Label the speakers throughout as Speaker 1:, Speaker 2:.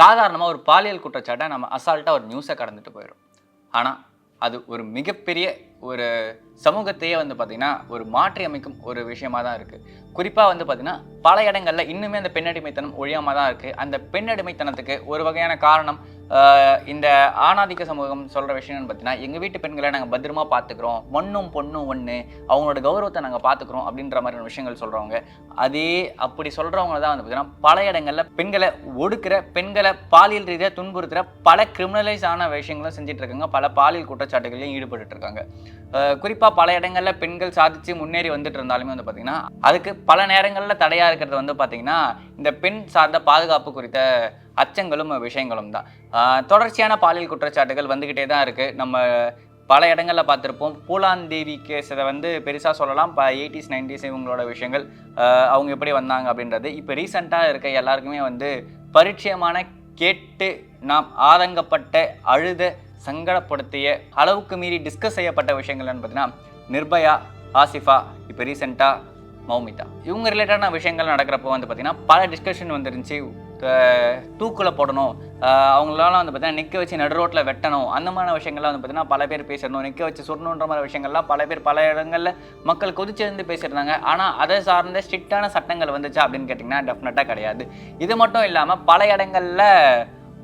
Speaker 1: சாதாரணமாக ஒரு பாலியல் குற்றச்சாட்டை நம்ம அசால்ட்டாக ஒரு நியூஸை கடந்துட்டு போயிடும். ஆனால் அது ஒரு மிகப்பெரிய ஒரு சமூகத்தையே பார்த்திங்கன்னா ஒரு மாற்றி அமைக்கும் ஒரு விஷயமாக தான் இருக்குது. குறிப்பாக பார்த்திங்கன்னா பல இடங்களில் இன்னுமே அந்த பெண்ணடிமைத்தனம் ஒழியாமல் தான் இருக்குது. அந்த பெண்ணடிமைத்தனத்துக்கு ஒரு வகையான காரணம் இந்த ஆணாதிக்க சமூகம் சொல்கிற விஷயம்னு பார்த்தீங்கன்னா, எங்கள் வீட்டு பெண்களை நாங்கள் பத்திரமா பார்த்துக்குறோம், மண்ணும் பொண்ணும் ஒன்று, அவங்களோட கௌரவத்தை நாங்கள் பார்த்துக்குறோம் அப்படின்ற மாதிரியான விஷயங்கள் சொல்கிறவங்க. அதே அப்படி சொல்கிறவங்க தான் பார்த்தீங்கன்னா பல இடங்களில் பெண்களை ஒடுக்கிற, பெண்களை பாலியல் ரீதியாக துன்புறுத்துகிற பல கிரிமினலைஸ் ஆன விஷயங்களும் செஞ்சுட்டு இருக்காங்க, பல பாலியல் குற்றச்சாட்டுகளையும் ஈடுபட்டு இருக்காங்க. குறிப்பாக பல இடங்களில் பெண்கள் சாதித்து முன்னேறி வந்துட்டு இருந்தாலுமே பார்த்தீங்கன்னா அதுக்கு பல நேரங்களில் தடையாக இருக்கிறது பார்த்தீங்கன்னா இந்த பெண் சார்ந்த பாதுகாப்பு குறித்த அச்சங்களும் விஷயங்களும் தான். தொடர்ச்சியான பாலியல் குற்றச்சாட்டுகள் வந்துக்கிட்டே தான் இருக்குது. நம்ம பல இடங்களில் பார்த்துருப்போம். பூலாந்தேவி கேஸை பெருசாக சொல்லலாம். இப்போ 80s 90s இவங்களோட விஷயங்கள் அவங்க எப்படி வந்தாங்க அப்படின்றது இப்போ ரீசெண்டாக இருக்க எல்லாருக்குமே பரிச்சயமான, கேட்டு நாம் ஆதங்கப்பட்ட, அழுத, சங்கடப்படுத்திய, அளவுக்கு மீறி டிஸ்கஸ் செய்யப்பட்ட விஷயங்கள்னு பார்த்தீங்கன்னா நிர்பயா, ஆசிஃபா, இப்போ ரீசெண்டாக மௌமிதா, இவங்க ரிலேட்டடான விஷயங்கள் நடக்கிறப்போ பார்த்தீங்கன்னா பல டிஸ்கஷன் வந்துருந்துச்சு. தூக்கில் போடணும், அவங்களால பார்த்தீங்கன்னா நிற்க வச்சு நடு ரோட்டில் வெட்டணும், அந்த மாதிரி விஷயங்கள்லாம் பார்த்தீங்கன்னா பல பேர் பேசிடணும், நிற்க வச்சு சுடணுன்ற மாதிரி விஷயங்கள்லாம் பல பேர் பல இடங்களில் மக்கள் கொதிச்சிருந்து பேசியிருந்தாங்க. ஆனால் அதை சார்ந்த ஸ்ட்ரிக்டான சட்டங்கள் வந்துச்சா அப்படின்னு கேட்டிங்கன்னா டெஃபினட்டாக கிடையாது. இது மட்டும் இல்லாமல் பல இடங்களில்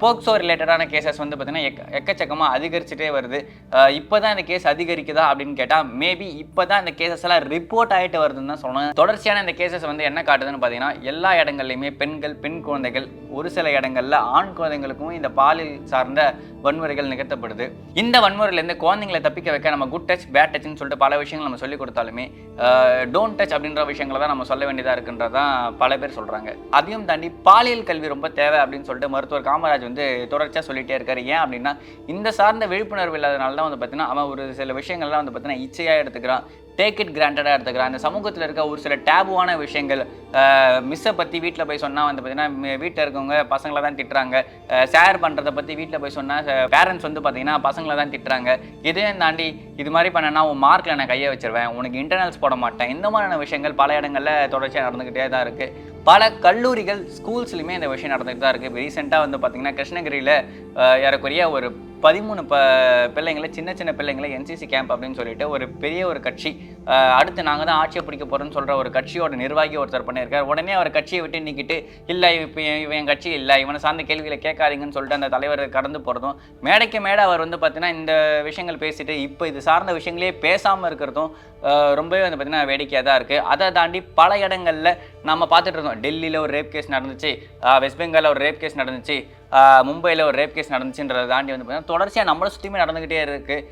Speaker 1: போக்சோ ரிலேட்டடான கேசஸ் பார்த்தீங்கன்னா எக்கச்சக்கமாக அதிகரிச்சுட்டே வருது. இப்போ தான் இந்த கேஸ் அதிகரிக்குதா அப்படின்னு கேட்டால் மேபி இப்போ தான் இந்த கேசஸ் எல்லாம் ரிப்போர்ட் ஆகிட்டு வருதுன்னு தான் சொல்லணும். தொடர்ச்சியான இந்த கேசஸ் என்ன காட்டுதுன்னு பார்த்தீங்கன்னா எல்லா இடங்கள்லையுமே பெண்கள், பெண் குழந்தைகள், ஒரு சில இடங்களில் ஆண் குழந்தைங்களுக்கும் இந்த பாலியல் சார்ந்த வன்முறைகள் நிகழ்த்தப்படுது. இந்த வன்முறையிலேருந்து குழந்தைங்களை தப்பிக்க வைக்க நம்ம குட் டச், பேட் டச்னு சொல்லிட்டு பல விஷயங்கள் நம்ம சொல்லிக் கொடுத்தாலுமே டோன்ட் டச் அப்படின்ற விஷயங்களை தான் நம்ம சொல்ல வேண்டியதாக இருக்குன்றதான் பல பேர் சொல்கிறாங்க. அதையும் தாண்டி பாலியல் கல்வி ரொம்ப தேவை அப்படின்னு சொல்லிட்டு மருத்துவர் காமராஜ் தொடர்ச்சியாக சொல்லிட்டே இருக்காரு. ஏன் அப்படின்னா இந்த சார்ந்த விழிப்புணர்வு இல்லாதனால தான் பார்த்தீங்கன்னா அவன் ஒரு சில விஷயங்கள்லாம் பார்த்தீங்கன்னா இச்சையாக எடுத்துக்கிறான், டேக் இட் கிராண்டடாக எடுத்துக்கிறான். அந்த சமூகத்தில் இருக்க ஒரு சில டேபுவான விஷயங்கள், மிஸ்ஸை பற்றி வீட்டில் போய் சொன்னால் பார்த்தீங்கன்னா வீட்டில் இருக்கவங்க பசங்களை தான் திட்டுறாங்க, ஷேர் பண்ணுறதை பற்றி வீட்டில் போய் சொன்னால் பேரண்ட்ஸ் பார்த்தீங்கன்னா பசங்களை தான் திட்டுறாங்க. இதையும் தாண்டி இது மாதிரி பண்ணனா உன் மார்க்கில் நான் கையை வச்சிருவேன், உனக்கு இன்டர்னல்ஸ் போட மாட்டேன், இந்த மாதிரியான விஷயங்கள் பல இடங்களில் தொடர்ச்சியாக நடந்துக்கிட்டே தான் இருக்குது. பல கல்லூரிகள், ஸ்கூல்ஸ்லையுமே இந்த விஷயம் நடந்துகிட்டு தான் இருக்குது. ரீசெண்டாக பார்த்தீங்கன்னா கிருஷ்ணகிரியில் ஏறக்குறைய ஒரு 13 பிள்ளைங்களை, சின்ன சின்ன பிள்ளைங்களை என்சிசி கேம்ப் அப்படின்னு சொல்லிட்டு ஒரு பெரிய ஒரு கட்சி, அடுத்து நாங்கள் தான் ஆட்சியை பிடிக்க போகிறோன்னு சொல்கிற ஒரு கட்சியோட நிர்வாகி ஒருத்தர் பண்ணியிருக்கார். உடனே அவர் கட்சியை விட்டு நீக்கிட்டு இல்லை இப்போ இவன் கட்சி இல்லை, இவனை சார்ந்த கேள்விகளை கேட்காதீங்கன்னு சொல்லிட்டு அந்த தலைவர் கடந்து போகிறதும், மேடைக்கு மேடை அவர் பார்த்தீங்கன்னா இந்த விஷயங்கள் பேசிட்டு இப்போ இது சார்ந்த விஷயங்களே பேசாமல் இருக்கிறதும் ரொம்பவே பார்த்தீங்கன்னா வேடிக்கையாக தான் இருக்குது. அதை தாண்டி பல இடங்களில் நம்ம பார்த்துட்டு இருந்தோம். டெல்லியில் ஒரு ரேப் கேஸ் நடந்துச்சு, வெஸ்ட் பெங்காலில் ஒரு ரேப் கேஸ் நடந்துச்சு, மும்பையில் ஒரு ரேப் கேஸ் நடந்துச்சுன்றதை தாண்டி பார்த்தீங்கன்னா தொடர்ச்சியாக நம்மளை சுற்றியுமே நடந்துக்கிட்டே இருக்குது.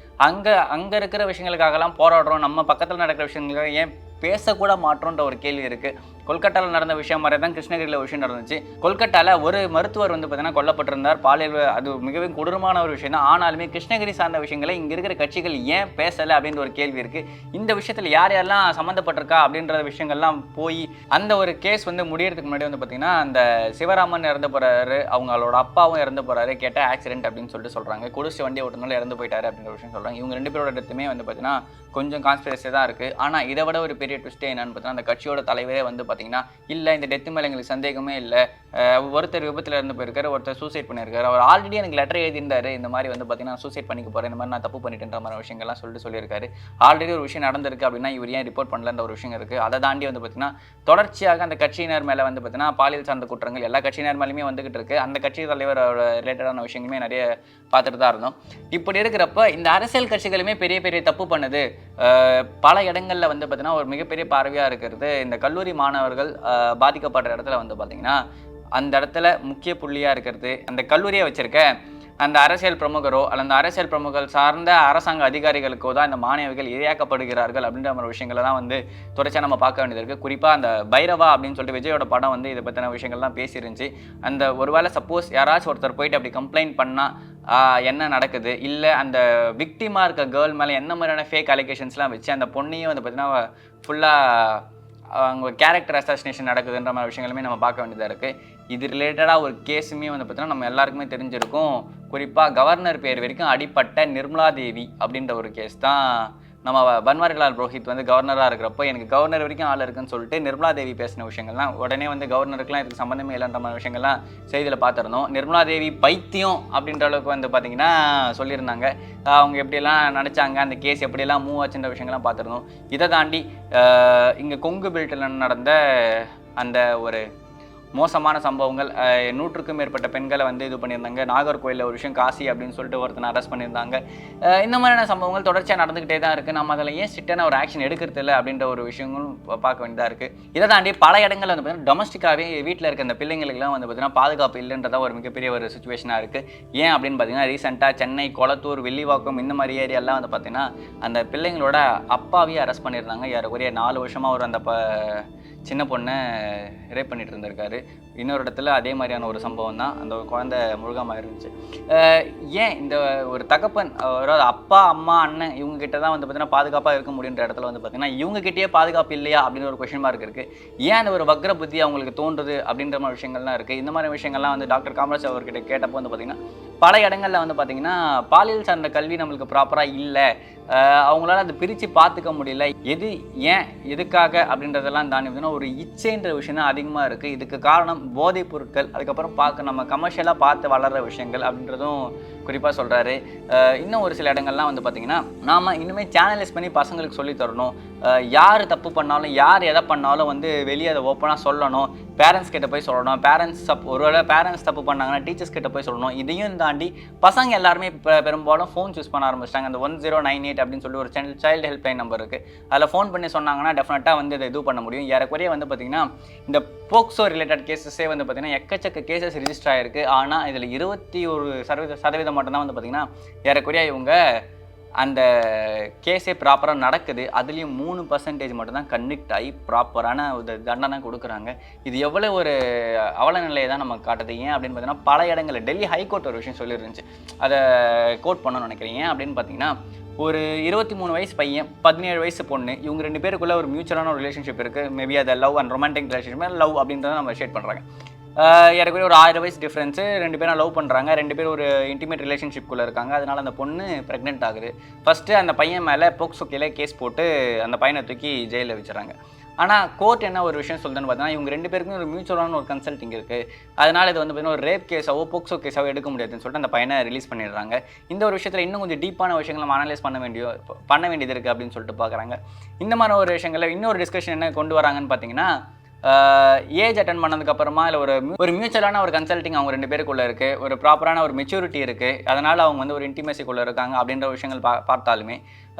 Speaker 1: அங்கே இருக்கிற விஷயங்களுக்காகலாம் போராடுறோம், நம்ம பக்கத்தில் நடக்கிற விஷயங்களுக்காக ஏன் பேசக்கூட மாற்றோன்ற ஒரு கேள்வி இருக்குது. கொல்கட்டாவில் நடந்த விஷயம் மாதிரி தான் கிருஷ்ணகிரியில் ஒரு விஷயம் நடந்துச்சு. கொல்கட்டாவில் ஒரு மருத்துவர் பார்த்தீங்கன்னா கொல்லப்பட்டிருந்தார். பாலியல், அது மிகவும் கொடூரமான ஒரு விஷயம் தான். ஆனாலுமே கிருஷ்ணகிரி சார்ந்த விஷயங்களை இங்கே இருக்கிற கட்சிகள் ஏன் பேசலை அப்படின்ற ஒரு கேள்வி இருக்குது. இந்த விஷயத்தில் யார் யாரெல்லாம் சம்மந்தப்பட்டிருக்கா அப்படின்ற விஷயங்கள்லாம் போய் அந்த ஒரு கேஸ் முடியறதுக்கு முன்னாடி பார்த்தீங்கன்னா அந்த சிவராமன் இறந்து போகிறாரு, அவங்களோட அப்பாவும் இறந்து போகிறாரு, கேட்டால் ஆக்சிடென்ட் அப்படின்னு சொல்லிட்டு சொல்கிறாங்க. குடிச்சு வண்டி ஓட்டுனால இறந்து போயிட்டாரு அப்படின்ற விஷயம் சொல்கிறாங்க. இவங்க 2 பேரோட இடத்துமே பார்த்தீங்கன்னா கொஞ்சம் கான்ஸ்பிரசி தான் இருக்குது. ஆனால் இதை விட ஒரு பெரிய ட்விஸ்டே என்னன்னு பார்த்தீங்கன்னா அந்த கட்சியோட தலைவரே பார்த்தீங்கன்னா இல்லை இந்த டெத்து மேலே எங்களுக்கு சந்தேகமே இல்லை, ஒருத்தர் விபத்தில் இருந்து போயிருக்காரு, ஒருத்தர் சூசைட் பண்ணியிருக்காரு, அவர் ஆல்ரெடி எனக்கு லெட்டர் எழுதியிருந்தாரு, இந்த மாதிரி பார்த்தீங்கன்னா சூசைட் பண்ணிக்க போகிறேன், இந்த மாதிரி நான் தப்பு பண்ணிட்டேன்ற மாதிரி விஷயங்கள்லாம் சொல்லியிருக்காரு. ஆல்ரெடி ஒரு விஷயம் நடந்திருக்கு அப்படின்னா இவர் ஏன் ரிப்போர்ட் பண்ணலன்ற ஒரு விஷயம் இருக்குது. அதை தாண்டி பார்த்தீங்கன்னா தொடர்ச்சியாக அந்த கட்சியினர் மேலே பார்த்தீங்கன்னா பாலியல் சார்ந்த குற்றங்கள் எல்லா கட்சியினர் மேலேயுமே வந்துகிட்டு இருக்கு. அந்த கட்சி தலைவரோட ரிலேட்டடான விஷயங்களுமே நிறைய பார்த்துட்டு தான் இருந்தோம். இப்படி இருக்கிறப்ப இந்த அரசியல் கட்சிகளுமே பெரிய பெரிய தப்பு பண்ணுது. பல இடங்களில் பார்த்தீங்கன்னா ஒரு மிகப்பெரிய பார்வையாக இருக்கிறது இந்த கல்லூரி மாணவர்கள் பாதிக்கப்படுற இடத்துல பார்த்தீங்கன்னா அந்த இடத்துல முக்கிய புள்ளியாக இருக்கிறது அந்த கல்லூரியை வச்சிருக்க அந்த அரசியல் பிரமுகரோ அல்ல அந்த அரசியல் பிரமுகர்கள் சார்ந்த அரசாங்க அதிகாரிகளுக்கோ தான் இந்த மாணவிகள் இரையாக்கப்படுகிறார்கள் அப்படின்ற ஒரு விஷயங்களை தான் தொடர்ச்சியாக நம்ம பார்க்க வேண்டியது இருக்குது. குறிப்பாக அந்த பைரவா அப்படின்னு சொல்லிட்டு விஜயோட படம் இதை பற்றின விஷயங்கள்லாம் பேசியிருந்துச்சு. அந்த ஒருவேளை சப்போஸ் யாராச்சும் ஒருத்தர் போயிட்டு அப்படி கம்ப்ளைண்ட் பண்ணால் என்ன நடக்குது, இல்லை அந்த விக்டிமாக இருக்க கேர்ள் மேலே என்ன மாதிரியான ஃபேக் அலிகேஷன்ஸ்லாம் வச்சு அந்த பொண்ணையும் பார்த்தீங்கன்னா ஃபுல்லாக அவங்க கேரக்டர் அசாசினேஷன் நடக்குதுன்ற மாதிரி விஷயங்களுமே நம்ம பார்க்க வேண்டியதாக இருக்குது. இது ரிலேட்டடாக ஒரு கேஸுமே பார்த்தீங்கன்னா நம்ம எல்லாருக்குமே தெரிஞ்சிருக்கும். குறிப்பாக கவர்னர் பேர் வரைக்கும் அடிப்பட்ட நிர்மலா தேவி அப்படின்ற ஒரு கேஸ் தான் நம்ம பன்வாரிலால் புரோஹித் வந்து கவர்னராக இருக்கிறப்போ எனக்கு கவர்னர் வரைக்கும் ஆள் இருக்குன்னு சொல்லிட்டு நிர்மலா தேவி பேசின விஷயங்கள்லாம் உடனே வந்து கவர்னருக்குலாம் இதுக்கு சம்மந்தமே இல்லைன்ற மாதிரி விஷயங்கள்லாம் செய்தியில் பார்த்துருந்தோம். நிர்மலா தேவி பைத்தியம் அப்படின்ற அளவுக்கு வந்து பார்த்தீங்கன்னா சொல்லியிருந்தாங்க. அவங்க எப்படியெல்லாம் நினச்சாங்க, அந்த கேஸ் எப்படியெல்லாம் மூவ் ஆச்சுன்ற விஷயங்கள்லாம் பார்த்துருந்தோம். இதை தாண்டி இங்கே கொங்கு பெல்ட்டில் நடந்த அந்த ஒரு மோசமான சம்பவங்கள், 100க்கும் மேற்பட்ட பெண்களை வந்து இது பண்ணியிருந்தாங்க. நாகர்கோயிலில் ஒரு விஷயம், காசி அப்படின்னு சொல்லிட்டு ஒருத்தனை அரெஸ்ட் பண்ணியிருந்தாங்க. இந்த மாதிரியான சம்பவங்கள் தொடர்ச்சியாக நடந்துக்கிட்டே தான் இருக்குது. நம்ம அதில் ஏன் ஸ்ட்ரிக்டான ஒரு ஆக்ஷன் எடுக்கிறது இல்லை அப்படின்ற ஒரு விஷயங்களும் பார்க்க வேண்டியதாக இருக்குது. இதை தாண்டி பல இடங்கள் வந்து பார்த்தீங்கன்னா டொமஸ்டிக்காகவே வீட்டில் இருக்க அந்த பிள்ளைங்களுக்குலாம் வந்து பார்த்தீங்கன்னா பாதுகாப்பு இல்லைன்றதா ஒரு மிகப்பெரிய ஒரு சுச்சுவேஷனாக இருக்குது. ஏன் அப்படின்னு பார்த்தீங்கன்னா ரீசெண்டாக சென்னை, கொளத்தூர், வில்லிவாக்கம் இந்த மாதிரி ஏரியாலாம் வந்து பார்த்தீங்கன்னா அந்த பிள்ளைங்களோட அப்பாவையே அரெஸ்ட் பண்ணியிருந்தாங்க. யாருக்குரிய 4 வருஷமாக ஒரு அந்த சின்ன பொண்ணை ரேப் பண்ணிட்டு இருந்திருக்காரு. இன்னொரு இடத்துல அதே மாதிரியான ஒரு சம்பவம் தான், அந்த குழந்தை முழுகாமல் இருந்துச்சு. ஏன் இந்த ஒரு தகப்பன், அதாவது அப்பா, அம்மா, அண்ணன் இவங்க கிட்ட தான் வந்து பார்த்தீங்கன்னா பாதுகாப்பாக இருக்க முடியுன்ற இடத்துல வந்து பார்த்தீங்கன்னா இவங்ககிட்டயே பாதுகாப்பு இல்லையா அப்படின்னு ஒரு கொஸ்டின் மார்க் இருக்குது. ஏன் அந்த ஒரு வக்ர புத்தி அவங்களுக்கு தோன்றுது அப்படின்ற மாதிரி விஷயங்கள்லாம் இருக்குது. இந்த மாதிரி விஷயங்கள்லாம் வந்து டாக்டர் காமராஜ் அவர்கிட்ட கேட்டப்போ வந்து பார்த்தீங்கன்னா பல இடங்களில் வந்து பார்த்தீங்கன்னா பாலியல் சார்ந்த கல்வி நம்மளுக்கு ப்ராப்பராக இல்லை, அவங்களால அதை பிரித்து பார்த்துக்க முடியல, எது ஏன் எதுக்காக அப்படின்றதெல்லாம் தாண்டி பார்த்தீங்கன்னா ஒரு இச்சைன்ற விஷயம் தான் அதிகமாக இருக்குது. இதுக்கு காரணம் போதைப் பொருட்கள், அதுக்கப்புறம் நம்ம கமர்ஷியலாக பார்த்து வளர்கிற விஷயங்கள் அப்படின்றதும் குறிப்பாக சொல்கிறாரு. இன்னும் ஒரு சில இடங்கள்லாம் வந்து பார்த்திங்கன்னா நாம் இன்னுமே சேனலைஸ் பண்ணி பசங்களுக்கு சொல்லி தரணும். யார் தப்பு பண்ணாலும் யார் எதை பண்ணாலும் வந்து வெளியே அதை ஓப்பனாக சொல்லணும். பேரண்ட்ஸ் கிட்ட போய் சொல்லணும். ஒருவேளை பேரண்ட்ஸ் தப்பு பண்ணாங்கன்னா டீச்சர்ஸ் கிட்ட போய் சொல்லணும். இதையும் தாண்டி பசங்க எல்லாருமே பெரும்பாலும் ஃபோன் யூஸ் பண்ண ஆரம்பிச்சிட்டாங்க. அந்த 1098 அப்படின்னு சொல்லி ஒரு சைல்டு ஹெல்ப்லைன் நம்பர் இருக்குது. அதில் ஃபோன் பண்ணி சொன்னாங்கன்னா டெஃபினட்டாக வந்து இதை இது பண்ண முடியும். ஏறக்குறைய வந்து பார்த்திங்கன்னா இந்த போக்சோ ரிலேட்டட் கேசஸே வந்து பார்த்திங்கன்னா எக்கச்சக்க கேசஸ் ரிஜிஸ்டர் ஆகிருக்கு. ஆனால் இதில் 21% மட்டும்தான் வந்து பார்த்திங்கன்னா ஏறக்குறைய இவங்க அந்த கேஸே ப்ராப்பராக நடக்குது. அதுலேயும் 3% மட்டும்தான் கன்விக்ட் ஆகி ப்ராப்பரான ஒரு தண்டனை கொடுக்குறாங்க. இது எவ்வளோ ஒரு அவல நிலையை தான் நமக்கு காட்டுது. ஏன் அப்படின்னு பார்த்தீங்கன்னா பல இடங்களில் டெல்லி ஹைகோர்ட் ஒரு விஷயம் சொல்லியிருந்துச்சு, அதை கோட் பண்ணணும்னு நினைக்கிறேன். ஏன் அப்படின்னு பார்த்தீங்கன்னா ஒரு 23 வயசு பையன், 17 வயசு பொண்ணு, இவங்க 2 பேருக்குள்ள ஒரு மியூச்சுவலான ஒரு ரிலேஷன்ஷிப் இருக்குது. மேபி அதை love and romantic relationship, love அப்படின்றத நம்ம ஷேட் பண்ணுறாங்க. ஏறக்குறைய ஒரு 1000 வயசு டிஃப்ரென்ஸு, 2 பேரும் லவ் பண்ணுறாங்க, 2 பேரும் ஒரு இன்டிமேட் ரிலேஷன்ஷிப்குள்ளே இருக்காங்க. அதனால் அந்த பொண்ணு ப்ரெக்னென்ட் ஆகுது. ஃபஸ்ட்டு அந்த பையன் மேலே போக்சோ கேஸ் போட்டு அந்த பையனை தூக்கி ஜெயிலில் வச்சுறாங்க. ஆனால் கோர்ட் என்ன ஒரு விஷயம் சொல்லுதுன்னு பார்த்தீங்கன்னா இவங்க 2 பேருக்குமே ஒரு மியூச்சுவலான ஒரு கன்சல்ட்டிங் இருக்குது. அதனால் இது வந்து பார்த்தீங்கன்னா ஒரு ரேப் கேஸாவோ போக்சோ கேஸாவோ எடுக்க முடியாதுன்னு சொல்லிட்டு அந்த பையனை ரிலீஸ் பண்ணிடுறாங்க. இந்த ஒரு விஷயத்தில் இன்னும் கொஞ்சம் டீப்பான விஷயங்களை நம்ம அனலைஸ் பண்ண வேண்டியது இருக்குது அப்படின்னு சொல்லிட்டு பார்க்குறாங்க. இந்த மாதிரி ஒரு விஷயங்களில் இன்னொரு டிஸ்கஷன் என்ன கொண்டு வராங்கன்னு பார்த்தீங்கன்னா ஏஜ் அட்டன் பண்ணதுக்கப்புறமா இல்லை ஒரு மியூச்சுவலான ஒரு கன்சல்ட்டிங் அவங்க 2 பேருக்குள்ளே இருக்குது, ஒரு ப்ராப்பரான ஒரு மெச்சூரிட்டி இருக்குது, அதனால் அவங்க வந்து ஒரு இன்டிமேசிக்குள்ளே இருக்காங்க அப்படின்ற விஷயங்கள் பார்த்தாலுமே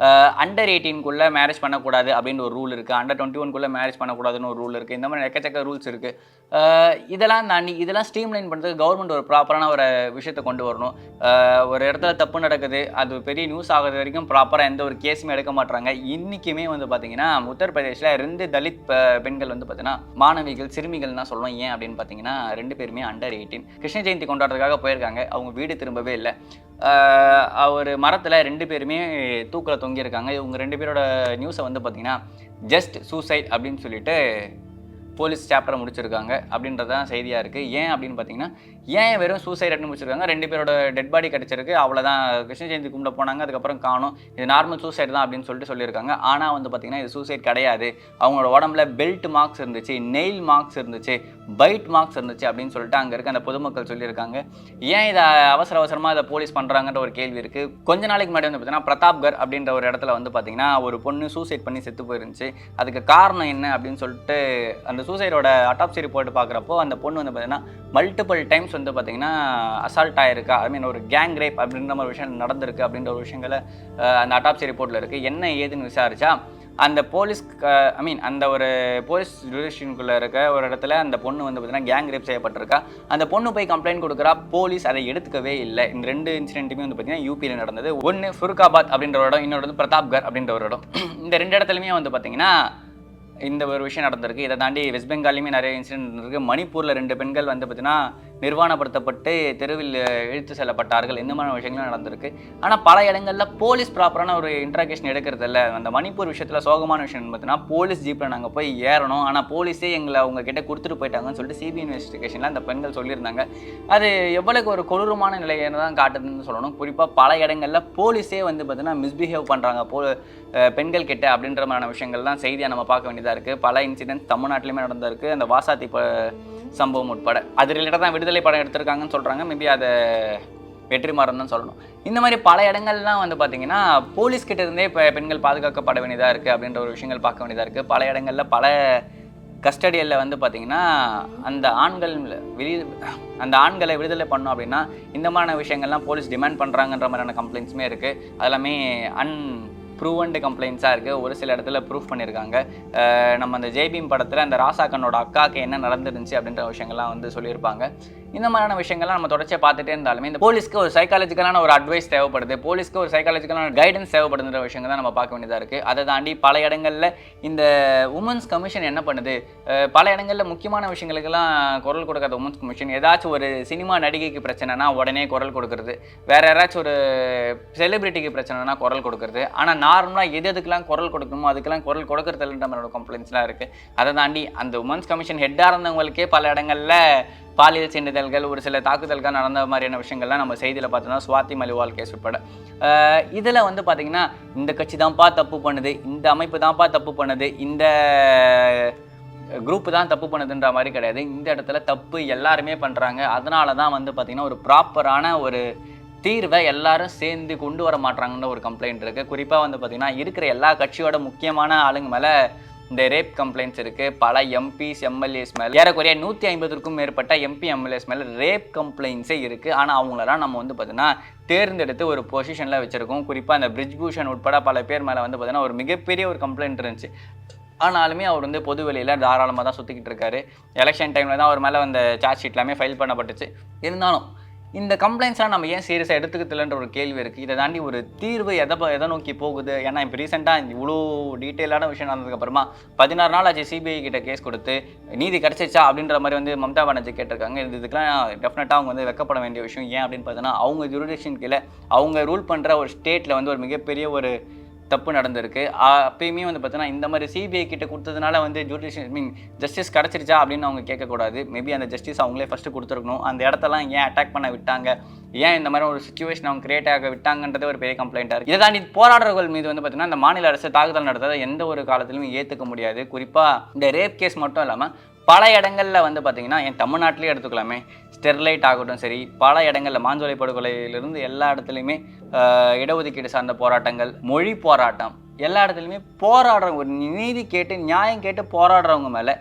Speaker 1: அண்டர் 18க்குள்ளே மேரேஜ் பண்ணக்கூடாது அப்படின்னு ஒரு ரூல் இருக்குது, அண்டர் 21க்குள்ளே மேரேஜ் பண்ணக்கூடாதுன்னு ஒரு ரூல் இருக்குது. இந்த மாதிரி எக்கச்சக்க ரூல்ஸ் இருக்குது. இதெல்லாம் தாண்டி இதெல்லாம் ஸ்ட்ரீம்லைன் பண்ணுறதுக்கு கவர்மெண்ட் ஒரு ப்ராப்பரான ஒரு விஷயத்தை கொண்டு வரணும். ஒரு இடத்துல தப்பு நடக்குது, அது பெரிய நியூஸ் ஆகிறது வரைக்கும் ப்ராப்பராக எந்த ஒரு கேஸுமே எடுக்க மாட்டாங்க. இன்றைக்குமே வந்து பார்த்திங்கன்னா உத்தரப்பிரதேசில் 2 தலித் பெண்கள் வந்து பார்த்திங்கன்னா மாணவிகள், சிறுமிகள் தான் சொல்லணும். ஏன் அப்படின்னு பார்த்தீங்கன்னா 2 பேருமே அண்டர் 18 கிருஷ்ண ஜெயந்தி கொண்டாடுறதுக்காக போயிருக்காங்க. அவங்க வீடு திரும்பவே இல்லை. ஒரு மரத்தில் 2 பேருமே தூக்கில் தொங்கியிருக்காங்க. இவங்க 2 பேரோட நியூஸை வந்து பார்த்திங்கன்னா ஜஸ்ட் சூசைட் அப்படின்னு சொல்லிட்டு போலீஸ் சாப்டரை முடிச்சிருக்காங்க அப்படின்றதான் செய்தியாக இருக்குது. ஏன் அப்படின்னு பார்த்தீங்கன்னா ஏன் வெறும் சூசைட் அப்படின்னு முடிச்சிருக்காங்க, 2 பேரோட டெட் பாடி கிடச்சிருக்கு, அவ்வளோதான், கிருஷ்ண ஜெயந்தி கும்பிட போனாங்க, அதுக்கப்புறம் காணும், இது நார்மல் சூசைட் தான் அப்படின்னு சொல்லியிருக்காங்க. ஆனால் வந்து பார்த்திங்கன்னா இது சூசைட் கிடையாது. அவங்களோட உடம்புல பெல்ட் மார்க்ஸ் இருந்துச்சு, நெயில் மார்க்ஸ் இருந்துச்சு, பைட் மார்க்ஸ் இருந்துச்சு அப்படின்னு சொல்லிட்டு அங்கே இருக்க அந்த பொதுமக்கள் சொல்லியிருக்காங்க. ஏன் இதை அவசரமாக இதை போலீஸ் பண்ணுறாங்கன்ற ஒரு கேள்வி இருக்குது. கொஞ்ச நாளைக்கு முன்னாடி வந்து பார்த்திங்கன்னா பிரதாப்கர் அப்படின்ற ஒரு இடத்துல வந்து பார்த்திங்கன்னா ஒரு பொண்ணு சூசைட் பண்ணி செத்து போயிருந்துச்சு. அதுக்கு காரணம் என்ன அப்படின்னு சொல்லிட்டு அந்த சூசைடோட அட்டாப்சி ரிப்போர்ட் பார்க்குறப்போ அந்த பொண்ணு வந்து பார்த்திங்கன்னா மல்டிபிள் டைம்ஸ் வந்து பார்த்திங்கன்னா அசால்ட் ஆகிருக்கா, ஐ மீன் ஒரு கேங் ரேப் அப்படின்ற மாதிரி விஷயம் நடந்திருக்கு அப்படின்ற ஒரு விஷயங்களை அந்த அட்டாப்சி ரிப்போர்ட்டில் இருக்குது. என்ன ஏதுன்னு விசாரிச்சா அந்த அந்த ஒரு போலீஸ் ஜுடிஷியனுக்குள்ளே இருக்க ஒரு இடத்துல அந்த பொண்ணு வந்து பார்த்திங்கன்னா கேங் ரேப் செய்யப்பட்டிருக்கா. அந்த பொண்ணு போய் கம்ப்ளைண்ட் கொடுக்குறா, போலீஸ் அதை எடுத்துக்கவே இல்லை. இந்த 2 இன்சிடென்ட்டுமே வந்து பார்த்திங்கன்னா யூபியில் நடந்தது. ஒன்று ஃபுருக்காபாத் அப்படின்ற ஒரு இடம், இன்னொரு வந்து பிரதாப்கர் அப்படின்ற ஒரு இடம். இந்த 2 இடத்துலையுமே வந்து பார்த்திங்கன்னா இந்த ஒரு விஷயம் நடந்திருக்கு. இதை தாண்டி வெஸ்ட் பெங்காலையுமே நிறைய இன்சிடென்ட் இருக்குது. மணிப்பூரில் 2 பெண்கள் வந்து பார்த்திங்கன்னா நிர்வாணப்படுத்தப்பட்டு தெருவில் இழுத்து செல்லப்பட்டார்கள். இந்த மாதிரி விஷயங்களும் நடந்திருக்கு. ஆனால் பல இடங்களில் போலீஸ் ப்ராப்பரான ஒரு இன்ட்ராகேஷன் எடுக்கிறது இல்லை. அந்த மணிப்பூர் விஷயத்தில் சோகமான விஷயம் பார்த்தீங்கன்னா, போலீஸ் ஜீப்பில் நாங்கள் போய் ஏறணும், ஆனால் போலீஸே எங்களை அவங்க கிட்ட கொடுத்துட்டு போயிட்டாங்கன்னு சொல்லிட்டு சிபிஐ இன்வெஸ்டிகேஷனில் அந்த பெண்கள் சொல்லியிருந்தாங்க. அது எவ்வளவு ஒரு கொடூரமான நிலையை தான் காட்டுதுன்னு சொல்லணும். குறிப்பாக பல இடங்களில் போலீஸே வந்து பார்த்தீங்கன்னா மிஸ்பிஹேவ் பண்ணுறாங்க பெண்கள் கிட்ட அப்படின்ற மாதிரியான விஷயங்கள்லாம் செய்தியாக நம்ம பார்க்க வேண்டியதாக இருக்குது. பல இன்சிடென்ட்ஸ் தமிழ்நாட்டிலுமே நடந்திருக்கு. அந்த வாசாத்தி சம்பவம் உட்பட அது ரிலேட்டடாக தான் விடுதலை படம் எடுத்திருக்காங்கன்னு சொல்கிறாங்க. மேபி அதை வெற்றிமாறன் தான் சொல்லணும். இந்த மாதிரி பல இடங்கள்லாம் வந்து பார்த்தீங்கன்னா போலீஸ் கிட்ட இருந்தே இப்போ பெண்கள் பாதுகாக்கப்பட வேண்டியதாக இருக்குது அப்படின்ற ஒரு விஷயங்கள் பார்க்க வேண்டியதாக இருக்குது. பல இடங்களில் பல கஸ்டடியில் வந்து பார்த்திங்கன்னா அந்த ஆண்களை விடுதலை பண்ணோம் அப்படின்னா இந்த மாதிரியான விஷயங்கள்லாம் போலீஸ் டிமாண்ட் பண்ணுறாங்கன்ற மாதிரியான கம்ப்ளைண்ட்ஸுமே இருக்குது. அதெல்லாமே ப்ரூவன்டு கம்ப்ளைண்ட்ஸாக இருக்குது. ஒரு சில இடத்துல ப்ரூஃப் பண்ணியிருக்காங்க. நம்ம அந்த ஜெய்பீம் படத்தில் அந்த ராசாக்கனோட அக்காவுக்கு என்ன நடந்துருந்துச்சு அப்படின்ற விஷயங்கள்லாம் வந்து சொல்லியிருப்பாங்க. இந்த மாதிரியான விஷயங்கள்லாம் நம்ம தொடர்ச்சியாக பார்த்துட்டே இருந்தாலுமே இந்த போலீஸ்க்கு ஒரு சைக்காலஜிக்கலான ஒரு அட்வைஸ் தேவைப்படுது, போலீஸ்க்கு ஒரு சைக்காலஜிக்கலான கைடன்ஸ் தேவைப்படுதுன்ற விஷயங்கள் தான் நம்ம பார்க்க வேண்டியதாக இருக்குது. அதை தாண்டி பல இடங்களில் இந்த உமன்ஸ் கமிஷன் என்ன பண்ணுது, பல இடங்களில் முக்கியமான விஷயங்களுக்கெல்லாம் குரல் கொடுக்காத உமன்ஸ் கமிஷன் ஏதாச்சும் ஒரு சினிமா நடிகைக்கு பிரச்சனைனா உடனே குரல் கொடுக்கறது, வேறு யாராச்சும் ஒரு செலிபிரிட்டிக்கு பிரச்சனைனா குரல் கொடுக்கறது. ஆனால் நார்மலாக எதுக்கெல்லாம் குரல் கொடுக்கணுமோ அதுக்கெல்லாம் குரல் கொடுக்கறது இல்லைன்ற மாதிரியோட கம்ப்ளைண்ட்ஸ்லாம் இருக்குது. அதை தாண்டி அந்த உமன்ஸ் கமிஷன் ஹெட்டாக இருந்தவங்களுக்கே பல இடங்களில் பாலியல் சீண்டுதல்கள், ஒரு சில தாக்குதல்கள் நடந்த மாதிரியான விஷயங்கள்லாம் நம்ம செய்தியில் பார்த்தோம்னா சுவாதி மலிவால் கேஸ் உட்பட. இதில் வந்து பார்த்திங்கன்னா இந்த கட்சி தான்ப்பா தப்பு பண்ணுது, இந்த அமைப்பு தான்ப்பா தப்பு பண்ணுது, இந்த குரூப்பு தான் தப்பு பண்ணுதுன்ற மாதிரி கிடையாது. இந்த இடத்துல தப்பு எல்லாருமே பண்ணுறாங்க. அதனால தான் வந்து பார்த்திங்கன்னா ஒரு ப்ராப்பரான ஒரு தீர்வை எல்லாரும் சேர்ந்து கொண்டு வர மாட்டாங்கன்னு ஒரு கம்ப்ளைண்ட் இருக்குது. குறிப்பாக வந்து பார்த்திங்கன்னா இருக்கிற எல்லா கட்சியோட முக்கியமான ஆளுங்க மேலே இந்த ரேப் கம்ப்ளைண்ட்ஸ் இருக்குது. பல எம்பிஸ் எம்எல்ஏஸ் மேலே ஏறக்குறைய 150க்கும் மேற்பட்ட எம்பி எம்எல்ஏஸ் மேலே ரேப் கம்ப்ளைண்ட்ஸே இருக்குது. ஆனால் அவங்களெல்லாம் நம்ம வந்து பார்த்திங்கன்னா தேர்ந்தெடுத்து ஒரு பொசிஷனில் வச்சுருக்கோம். குறிப்பாக அந்த பிரிஜ்பூஷன் உட்பட பல பேர் மேலே வந்து பார்த்திங்கன்னா ஒரு மிகப்பெரிய ஒரு கம்ப்ளைண்ட் இருந்துச்சு. ஆனாலுமே அவர் வந்து பொது வெளியில் தாராளமாக தான் சுற்றிக்கிட்டு இருக்காரு. எலெக்ஷன் டைமில் தான் அவர் மேலே அந்த சார்ஜ் ஷீட் எல்லாமே ஃபைல் பண்ணப்பட்டுச்சு. இருந்தாலும் இந்த கம்ப்ளைண்ட்ஸ்லாம் நம்ம ஏன் சீரியஸாக எடுத்துக்கிறதுலன்ற ஒரு கேள்வி இருக்குது. இதை தாண்டி ஒரு தீர்வு எதை நோக்கி போகுது? ஏன்னா இப்போ ரீசெண்டாக இவ்வளோ டீட்டெயிலான விஷயம் நடந்ததுக்கப்புறமா 16 நாள் ஆச்சு சிபிஐ கிட்ட கேஸ் கொடுத்து நீதி கிடச்சிச்சா அப்படின்ற மாதிரி வந்து மம்தா பானர்ஜி கேட்டிருக்காங்க. இதுக்கெல்லாம் டெஃபினட்டாக அவங்க வந்து வெக்கப்பட வேண்டிய விஷயம். ஏன் அப்படின்னு பார்த்தோன்னா அவங்க ஜுரிடிக்ஷன் கீழே அவங்க ரூல் பண்ணுற ஒரு ஸ்டேட்டில் வந்து ஒரு மிகப்பெரிய ஒரு தப்பு நடந்திருக்கு. அப்பயுமே வந்து பார்த்தீங்கன்னா இந்த மாதிரி சிபிஐ கிட்ட கொடுத்ததுனால வந்து ஜஸ்டிஸ் கிடச்சிருச்சா அப்படின்னு அவங்க கேட்கக்கூடாது. மேபி அந்த ஜஸ்டிஸ் அவங்களே ஃபஸ்ட்டு கொடுத்துருக்கணும். அந்த இடத்தெல்லாம் ஏன் அட்டாக் பண்ண விட்டாங்க, ஏன் இந்த மாதிரி ஒரு சுச்சுவேஷன் அவங்க கிரியேட் ஆக விட்டாங்கன்றது ஒரு பெரிய கம்ப்ளைண்ட்டாக இருக்குது. இதை தாண்டி போராடுறவர்கள் மீது வந்து பார்த்தீங்கன்னா இந்த மாநில அரசு தாக்குதல் நடத்துறதை எந்த ஒரு காலத்திலுமே ஏற்றுக்க முடியாது. குறிப்பாக இந்த ரேப் கேஸ் மட்டும் இல்லாமல் பல இடங்களில் வந்து பார்த்திங்கன்னா என் தமிழ்நாட்டிலே எடுத்துக்கலாமே, ஸ்டெர்லைட் ஆகட்டும் சரி, பல இடங்களில் மாஞ்சோலை படுகொலையிலிருந்து எல்லா இடத்துலையுமே இடஒதுக்கீடு சார்ந்த போராட்டங்கள், மொழி போராட்டம், எல்லா இடத்துலையுமே போராடுறவங்க ஒரு நீதி கேட்டு நியாயம் கேட்டு போராடுறவங்க மேலே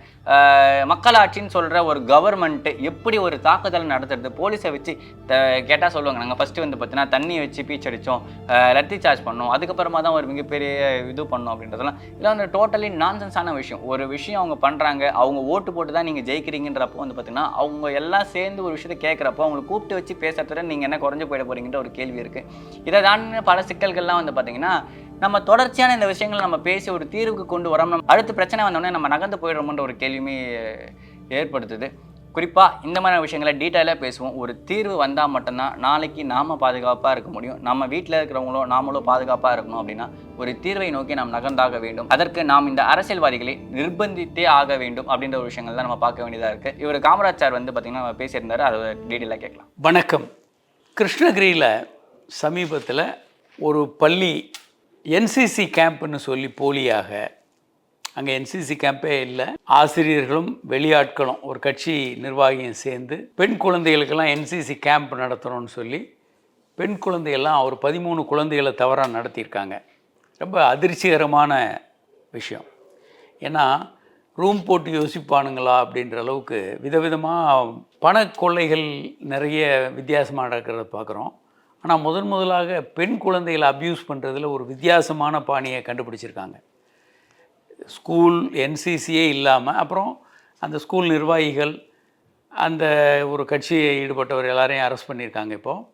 Speaker 1: மக்களாட்சின்னு சொல்கிற ஒரு கவர்மெண்ட்டு எப்படி ஒரு தாக்குதல் நடத்துறது, போலீஸை வச்சு கேட்டால் சொல்லுவாங்க நாங்கள் ஃபஸ்ட்டு வந்து பார்த்தீங்கன்னா தண்ணியை வச்சு பீச்சடித்தோம், லத்தி சார்ஜ் பண்ணோம், அதுக்கப்புறமா தான் ஒரு மிகப்பெரிய இது பண்ணோம் அப்படின்றதெல்லாம் இதெல்லாம் வந்து டோட்டலி நான்சென்ஸான விஷயம். ஒரு விஷயம் அவங்க பண்ணுறாங்க, அவங்க ஓட்டு போட்டு தான் நீங்கள் ஜெயிக்கிறீங்கன்றப்போ வந்து பார்த்தீங்கன்னா அவங்க எல்லாம் சேர்ந்து ஒரு விஷயத்தை கேட்குறப்போ அவங்களை கூப்பிட்டு வச்சு பேசுறதுல நீங்கள் என்ன குறைஞ்சு போயிட போகிறீங்கன்ற ஒரு கேள்வி இருக்குது. இதை தாண்டி பல சிக்கல்கள்லாம் வந்து பார்த்தீங்கன்னா நம்ம தொடர்ச்சியான இந்த விஷயங்களை நம்ம பேசி ஒரு தீர்வுக்கு கொண்டு வரோம், அடுத்த பிரச்சனை வந்தோடனே நம்ம நகர்ந்து போயிடுறோம்ன்ற ஒரு கேள்வியுமே ஏற்படுத்துது. குறிப்பாக இந்த மாதிரி விஷயங்களை டீட்டெயிலாக பேசுவோம். ஒரு தீர்வு வந்தால் மட்டும்தான் நாளைக்கு நாம் பாதுகாப்பாக இருக்க முடியும். நம்ம வீட்டில் இருக்கிறவங்களோ நாமளோ பாதுகாப்பாக இருக்கணும் அப்படின்னா ஒரு தீர்வை நோக்கி நாம் நகர்ந்தாக வேண்டும். அதற்கு நாம் இந்த அரசியல்வாதிகளை நிர்பந்தித்தே ஆக வேண்டும் அப்படின்ற ஒரு விஷயங்கள் தான் நம்ம பார்க்க வேண்டியதாக இருக்குது. இவர் காமராஜ் சார் வந்து பார்த்திங்கன்னா பேசியிருந்தார், அதை டீட்டெயிலாக கேட்கலாம்.
Speaker 2: வணக்கம். கிருஷ்ணகிரியில் சமீபத்தில் ஒரு பள்ளி என்சிசி கேம்ப்னு சொல்லி போலியாக, அங்கே என்சிசி கேம்பே இல்லை, ஆசிரியர்களும் வெளியாட்களும் ஒரு கட்சி நிர்வாகியும் சேர்ந்து பெண் குழந்தைகளுக்கெல்லாம் என்சிசி கேம்ப் நடத்தணும்னு சொல்லி பெண் குழந்தைகள்லாம் ஒரு 13 குழந்தைகளை தவறாக நடத்தியிருக்காங்க. ரொம்ப அதிர்ச்சிகரமான விஷயம். ஏன்னா ரூம் போட்டு யோசிப்பானுங்களா அப்படின்ற அளவுக்கு விதவிதமாக பண கொள்ளைகள் நிறைய வித்தியாசமாக நடக்கிறத பார்க்குறோம். ஆனால் முதலாக பெண் குழந்தைகளை அப்யூஸ் பண்ணுறதுல ஒரு வித்தியாசமான பாணியை கண்டுபிடிச்சிருக்காங்க. ஸ்கூல் என்சிசியே இல்லாமல் அப்புறம் அந்த ஸ்கூல் நிர்வாகிகள், அந்த ஒரு கட்சியை ஈடுபட்டவர் எல்லாரையும் அரெஸ்ட் பண்ணியிருக்காங்க. இப்போது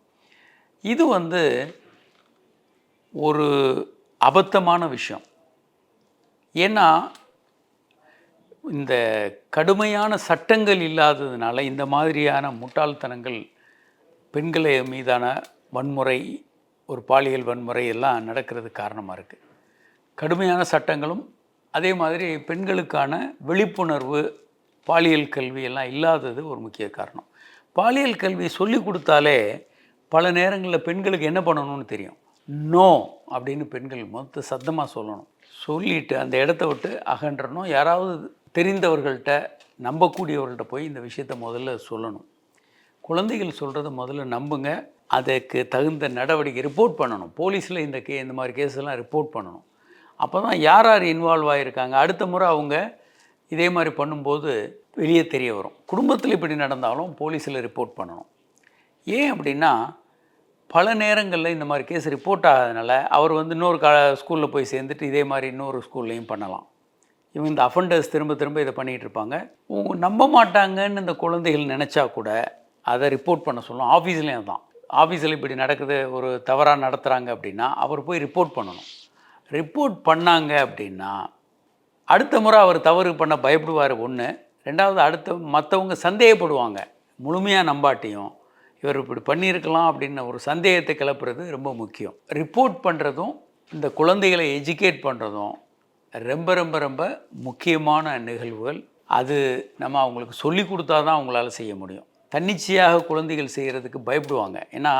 Speaker 2: இது வந்து ஒரு அபத்தமான விஷயம். ஏன்னா இந்த கடுமையான சட்டங்கள் இல்லாததுனால இந்த மாதிரியான முட்டாள்தனங்கள் பெண்களை மீதான வன்முறை, ஒரு பாலியல் வன்முறை எல்லாம் நடக்கிறது காரணமாக இருக்குது. கடுமையான சட்டங்களும் அதே மாதிரி பெண்களுக்கான விழிப்புணர்வு, பாலியல் கல்வி எல்லாம் இல்லாதது ஒரு முக்கிய காரணம். பாலியல் கல்வி சொல்லி கொடுத்தாலே பல நேரங்களில் பெண்களுக்கு என்ன பண்ணணும்னு தெரியும். நோ அப்படின்னு பெண்கள் மொத்த சத்தமாக சொல்லணும். சொல்லிவிட்டு அந்த இடத்த விட்டு அகன்றணும். யாராவது தெரிந்தவர்கள்ட்ட, நம்பக்கூடியவர்கள்ட்ட போய் இந்த விஷயத்த முதல்ல சொல்லணும். குழந்தைகள் சொல்கிறத முதல்ல நம்புங்க. அதுக்கு தகுந்த நடவடிக்கை ரிப்போர்ட் பண்ணணும். போலீஸில் இந்த மாதிரி கேஸெல்லாம் ரிப்போர்ட் பண்ணணும். அப்போ தான் யார் யார் இன்வால்வ் ஆகியிருக்காங்க, அடுத்த முறை அவங்க இதே மாதிரி பண்ணும்போது வெளியே தெரிய வரும். குடும்பத்தில் இப்படி நடந்தாலும் போலீஸில் ரிப்போர்ட் பண்ணணும். ஏன் அப்படின்னா, பல நேரங்களில் இந்த மாதிரி கேஸ் ரிப்போர்ட் ஆகாதனால அவர் இன்னொரு ஸ்கூலில் போய் சேர்ந்துட்டு இதே மாதிரி இன்னொரு ஸ்கூல்லையும் பண்ணலாம். இவங்க இந்த அஃபண்டர்ஸ் திரும்ப திரும்ப இதை பண்ணிகிட்டு இருப்பாங்க. நம்ப மாட்டாங்கன்னு இந்த குழந்தைகள் நினச்சா கூட அதை ரிப்போர்ட் பண்ண சொல்லணும். ஆஃபீஸ்லேயும் தான், ஆஃபீஸில் இப்படி நடக்குது, ஒரு தவறாக நடத்துகிறாங்க அப்படின்னா அவர் போய் ரிப்போர்ட் பண்ணணும். ரிப்போர்ட் பண்ணாங்க அப்படின்னா அடுத்த முறை அவர் தவறு பண்ண பயப்படுவார். ஒன்று. ரெண்டாவது, மற்றவங்க சந்தேகப்படுவாங்க. முழுமையாக நம்பாட்டியும் இவர் இப்படி பண்ணியிருக்கலாம் அப்படின்னு ஒரு சந்தேகத்தை கிளப்புறது ரொம்ப முக்கியம். ரிப்போர்ட் பண்ணுறதும் இந்த குழந்தைகளை எஜுகேட் பண்ணுறதும் ரொம்ப ரொம்ப ரொம்ப முக்கியமான நிகழ்வுகள். அது நம்ம அவங்களுக்கு சொல்லி கொடுத்தா தான் அவங்களால செய்ய முடியும். தன்னிச்சையாக குழந்தைகள் செய்கிறதுக்கு பயப்படுவாங்க. ஏன்னா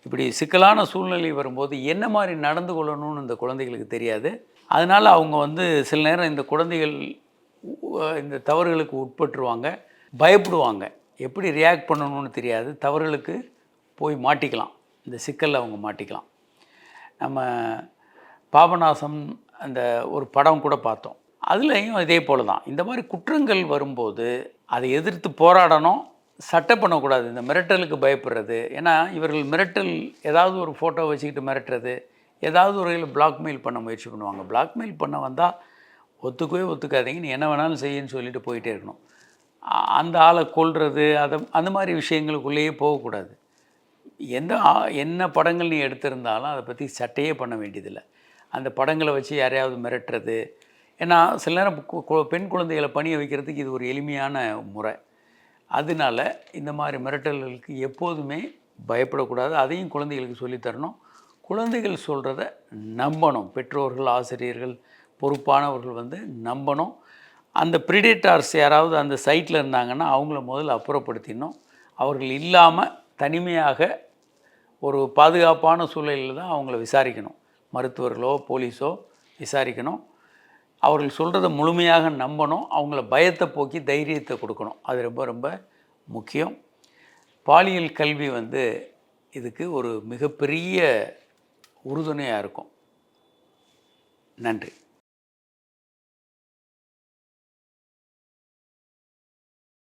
Speaker 2: இப்படி சிக்கலான சூழ்நிலை வரும்போது என்ன மாதிரி நடந்து கொள்ளணும்னு இந்த குழந்தைகளுக்கு தெரியாது. அதனால் அவங்க சில நேரம் இந்த குழந்தைகள் இந்த தவறுகளுக்கு உட்பட்டுருவாங்க, பயப்படுவாங்க. எப்படி ரியாக்ட் பண்ணணும்னு தெரியாது. தவறுகளுக்கு போய் மாட்டிக்கலாம். இந்த சிக்கலில் அவங்க மாட்டிக்கலாம். நம்ம பாபநாசம் அந்த ஒரு படம் கூட பார்த்தோம். அதுலேயும் இதே போல தான். இந்த மாதிரி குற்றங்கள் வரும்போது அதை எதிர்த்து போராடணும். சட்டை பண்ணக்கூடாது. இந்த மிரட்டலுக்கு பயப்படுறது. ஏன்னா இவர்கள் மிரட்டல், ஏதாவது ஒரு ஃபோட்டோ வச்சுக்கிட்டு மிரட்டுறது, ஏதாவது ஒரு வகையில் பிளாக்மெயில் பண்ண முயற்சி பண்ணுவாங்க. பிளாக்மெயில் பண்ண வந்தால் ஒத்துக்காதீங்க, நீ என்ன வேணாலும் செய்யுன்னு சொல்லிட்டு போயிட்டே இருக்கணும். அந்த ஆளை கொல்றது, அந்த மாதிரி விஷயங்களுக்குள்ளேயே போகக்கூடாது. என்ன படங்கள் நீ எடுத்திருந்தாலும் அதை பற்றி சட்டையே பண்ண வேண்டியதில்லை. அந்த படங்களை வச்சு யாரையாவது மிரட்டுறது. ஏன்னா சில நேரம் பெண் குழந்தைகளை பணிய வைக்கிறதுக்கு இது ஒரு எளிமையான முறை. அதனால இந்த மாதிரி மிரட்டல்களுக்கு எப்போதுமே பயப்படக்கூடாது. அதையும் குழந்தைகளுக்கு சொல்லித்தரணும். குழந்தைகள் சொல்கிறத நம்பணும். பெற்றோர்கள், ஆசிரியர்கள், பொறுப்பானவர்கள் நம்பணும். அந்த ப்ரிடேட்டார்ஸ் யாராவது அந்த சைட்டில் இருந்தாங்கன்னா அவங்கள முதல்ல அப்புறப்படுத்திடணும். அவர்கள் இல்லாமல் தனிமையாக ஒரு பாதுகாப்பான சூழலில் தான் அவங்கள விசாரிக்கணும். மருத்துவர்களோ போலீஸோ விசாரிக்கணும். அவர்கள் சொல்கிறத முழுமையாக நம்பணும். அவங்கள பயத்தை போக்கி தைரியத்தை கொடுக்கணும். அது ரொம்ப ரொம்ப முக்கியம். பாலியல் கல்வி இதுக்கு ஒரு மிகப்பெரிய உறுதுணையாக இருக்கும். நன்றி.